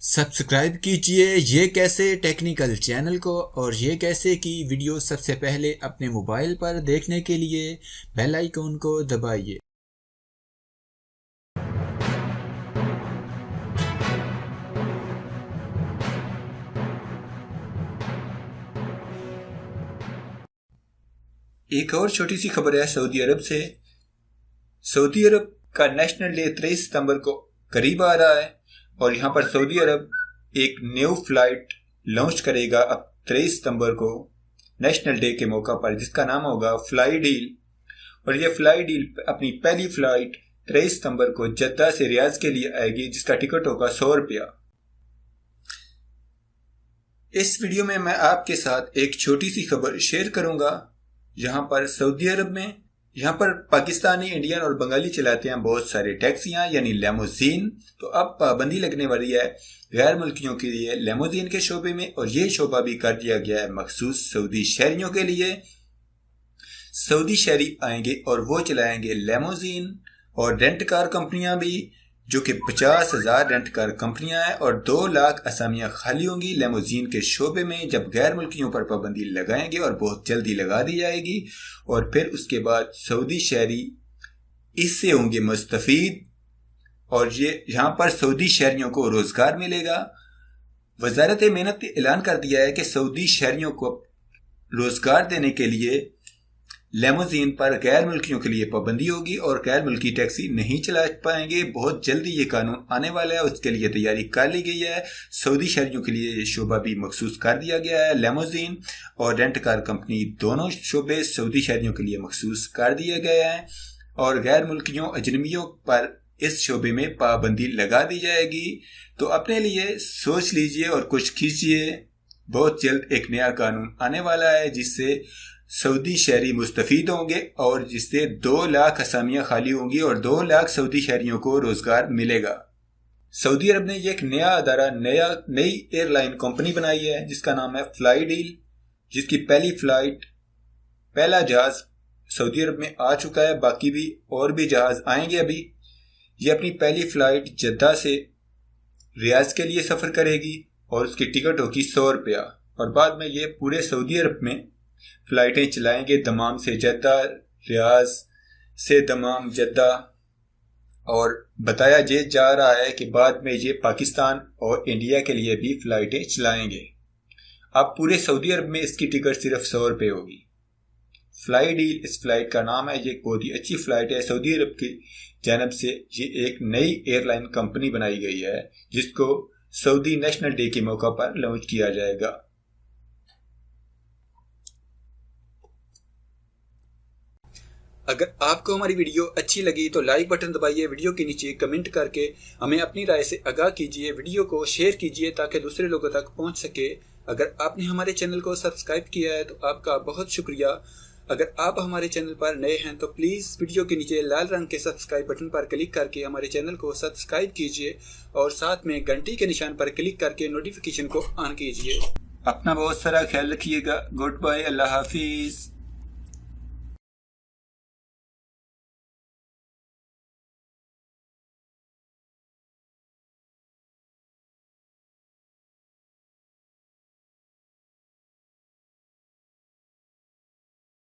Subscribe کیجئے یہ کیسے ٹیکنیکل چینل کو، اور یہ کیسے کی ویڈیو سب سے پہلے اپنے موبائل پر دیکھنے کے لیے بیل آئیکن کو دبائیے۔ ایک اور چھوٹی سی خبر ہے سعودی عرب سے۔ سعودی عرب کا نیشنل ڈے 23 ستمبر کو قریب آ رہا ہے، اور یہاں پر سعودی عرب ایک نیو فلائٹ لانچ کرے گا اب 23 ستمبر کو نیشنل ڈے کے موقع پر، جس کا نام ہوگا فلائی ڈیل۔ اور یہ فلائی ڈیل اپنی پہلی فلائٹ 23 ستمبر کو جدہ سے ریاض کے لیے آئے گی، جس کا ٹکٹ ہوگا 100 روپیہ۔ اس ویڈیو میں آپ کے ساتھ ایک چھوٹی سی خبر شیئر کروں گا۔ یہاں پر سعودی عرب میں پاکستانی، انڈین اور بنگالی چلاتے ہیں بہت سارے ٹیکسیاں یعنی لیموزین، تو اب پابندی لگنے والی ہے غیر ملکیوں کے لیے لیموزین کے شعبے میں، اور یہ شعبہ بھی کر دیا گیا ہے مخصوص سعودی شہریوں کے لیے۔ سعودی شہری آئیں گے اور وہ چلائیں گے لیموزین، اور رینٹ کار کمپنیاں بھی، جو کہ 50,000 رینٹ کار کمپنیاں ہیں، اور 2 لاکھ اسامیاں خالی ہوں گی لیموزین کے شعبے میں جب غیر ملکیوں پر پابندی لگائیں گے، اور بہت جلدی لگا دی جائے گی۔ اور پھر اس کے بعد سعودی شہری اس سے ہوں گے مستفید، اور یہاں پر سعودی شہریوں کو روزگار ملے گا۔ وزارت محنت نے اعلان کر دیا ہے کہ سعودی شہریوں کو روزگار دینے کے لیے لیموزین پر غیر ملکیوں کے لیے پابندی ہوگی، اور غیر ملکی ٹیکسی نہیں چلا پائیں گے۔ بہت جلدی یہ قانون آنے والا ہے، اس کے لیے تیاری کر لی گئی ہے۔ سعودی شہریوں کے لیے یہ شعبہ بھی مخصوص کر دیا گیا ہے، لیموزین اور رینٹ کار کمپنی دونوں شعبے سعودی شہریوں کے لیے مخصوص کر دیے گئے ہیں، اور غیر ملکیوں اجنبیوں پر اس شعبے میں پابندی لگا دی جائے گی۔ تو اپنے لیے سوچ لیجئے اور کچھ کیجئے، بہت جلد ایک نیا قانون آنے والا ہے جس سے سعودی شہری مستفید ہوں گے، اور جس سے 2 لاکھ اسامیاں خالی ہوں گی، اور 2 لاکھ سعودی شہریوں کو روزگار ملے گا۔ سعودی عرب نے یہ ایک نیا ادارہ، نئی ایئر لائن کمپنی بنائی ہے جس کا نام ہے فلائی ڈیل، جس کی پہلا جہاز سعودی عرب میں آ چکا ہے، باقی بھی اور بھی جہاز آئیں گے ابھی۔ یہ اپنی پہلی فلائٹ جدہ سے ریاض کے لیے سفر کرے گی، اور اس کی ٹکٹ ہوگی 100 روپیہ، اور بعد میں یہ پورے سعودی عرب میں فلائٹیں چلائیں گے، دمام سے جدہ، ریاض سے دمام، جدہ، اور بتایا جا رہا ہے کہ بعد میں یہ پاکستان اور انڈیا کے لیے بھی فلائٹیں چلائیں گے۔ اب پورے سعودی عرب میں اس کی ٹکٹ صرف 100 روپے ہوگی۔ فلائی ڈیل اس فلائٹ کا نام ہے، یہ ایک بہت ہی اچھی فلائٹ ہے۔ سعودی عرب کی جانب سے یہ ایک نئی ایئر لائن کمپنی بنائی گئی ہے جس کو سعودی نیشنل ڈے کے موقع پر لانچ کیا جائے گا۔ اگر آپ کو ہماری ویڈیو اچھی لگی تو لائک بٹن دبائیے، ویڈیو کے نیچے کمنٹ کر کے ہمیں اپنی رائے سے آگاہ کیجیے، ویڈیو کو شیئر کیجیے تاکہ دوسرے لوگوں تک پہنچ سکے۔ اگر آپ نے ہمارے چینل کو سبسکرائب کیا ہے تو آپ کا بہت شکریہ۔ اگر آپ ہمارے چینل پر نئے ہیں تو پلیز ویڈیو کے نیچے لال رنگ کے سبسکرائب بٹن پر کلک کر کے ہمارے چینل کو سبسکرائب کیجیے، اور ساتھ میں گھنٹی کے نشان پر کلک کر کے نوٹیفیکیشن کو آن کیجیے۔ اپنا بہت سارا خیال رکھیے گا۔ گڈ بائے، اللہ حافظ۔